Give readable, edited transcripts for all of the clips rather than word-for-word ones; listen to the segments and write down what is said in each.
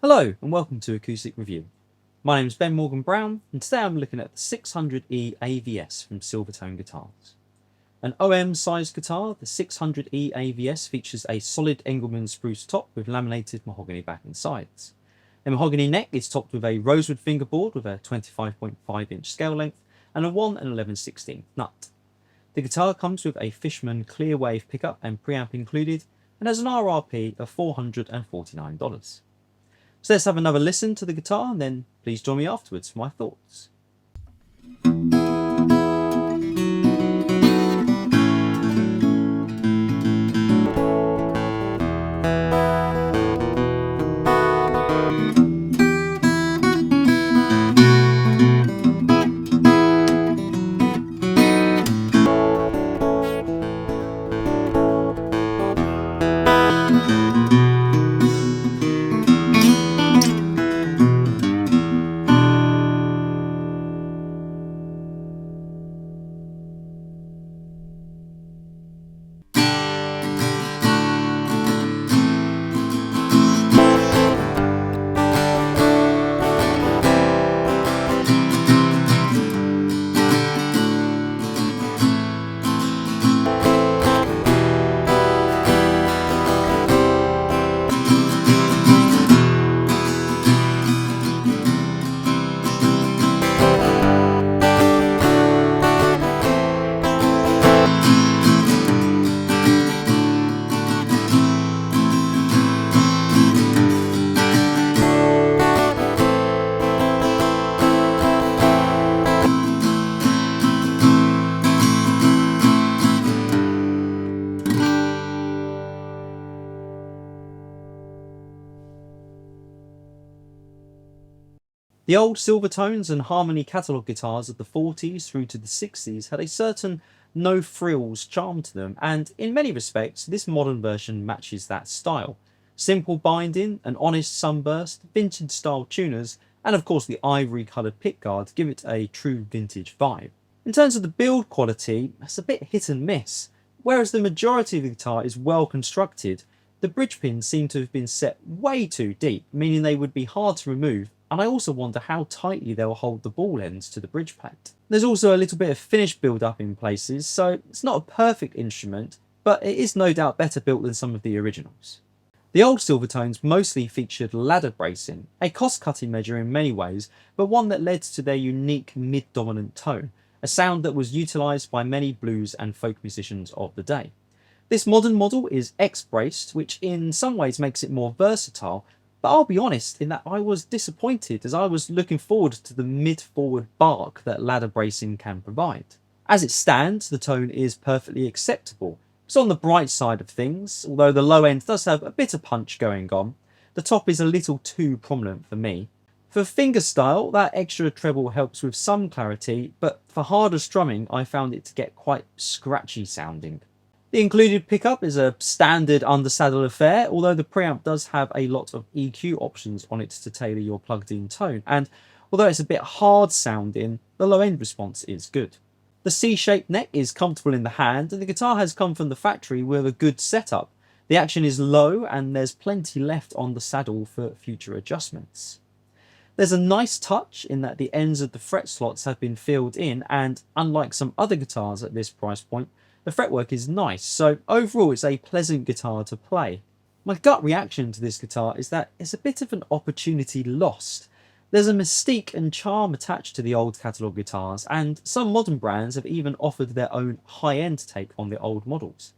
Hello and welcome to Acoustic Review. My name is Ben Morgan Brown and today I'm looking at the 600E AVS from Silvertone Guitars. An OM sized guitar, the 600E AVS features a solid Engelmann spruce top with laminated mahogany back and sides. The mahogany neck is topped with a rosewood fingerboard with a 25.5 inch scale length and a 1 11/16 nut. The guitar comes with a Fishman clear wave pickup and preamp included and has an RRP of $449. So let's have another listen to the guitar and then please join me afterwards for my thoughts. The old Silvertones and Harmony catalogue guitars of the 40s through to the 60s had a certain no-frills charm to them, and in many respects this modern version matches that style. Simple binding, an honest sunburst, vintage style tuners, and of course the ivory coloured pickguard give it a true vintage vibe. In terms of the build quality, it's a bit hit and miss. Whereas the majority of the guitar is well constructed, the bridge pins seem to have been set way too deep, meaning they would be hard to remove, and I also wonder how tightly they'll hold the ball ends to the bridge plate. There's also a little bit of finish build up in places, so it's not a perfect instrument, but it is no doubt better built than some of the originals. The old Silvertones mostly featured ladder bracing, a cost-cutting measure in many ways, but one that led to their unique mid-dominant tone, a sound that was utilised by many blues and folk musicians of the day. This modern model is X-braced, which in some ways makes it more versatile, but I'll be honest in that I was disappointed as I was looking forward to the mid-forward bark that ladder bracing can provide. As it stands, the tone is perfectly acceptable. It's on the bright side of things, although the low end does have a bit of punch going on. The top is a little too prominent for me. For fingerstyle, that extra treble helps with some clarity, but for harder strumming I found it to get quite scratchy sounding. The included pickup is a standard undersaddle affair, although the preamp does have a lot of EQ options on it to tailor your plugged in tone, and although it's a bit hard sounding, the low end response is good. The C-shaped neck is comfortable in the hand, and the guitar has come from the factory with a good setup. The action is low and there's plenty left on the saddle for future adjustments. There's a nice touch in that the ends of the fret slots have been filled in, and unlike some other guitars at this price point, the fretwork is nice, so overall it's a pleasant guitar to play. My gut reaction to this guitar is that it's a bit of an opportunity lost. There's a mystique and charm attached to the old catalogue guitars, and some modern brands have even offered their own high-end take on the old models.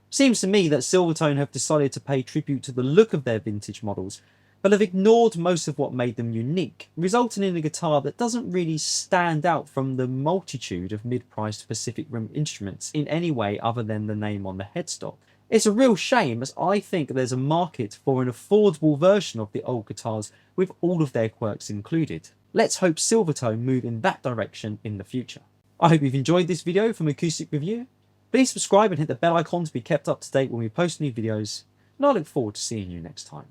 Seems to me that Silvertone have decided to pay tribute to the look of their vintage models, but have ignored most of what made them unique, resulting in a guitar that doesn't really stand out from the multitude of mid-priced Pacific Rim instruments in any way other than the name on the headstock. It's a real shame, as I think there's a market for an affordable version of the old guitars with all of their quirks included. Let's hope Silvertone move in that direction in the future. I hope you've enjoyed this video from Acoustic Review. Please subscribe and hit the bell icon to be kept up to date when we post new videos, and I look forward to seeing you next time.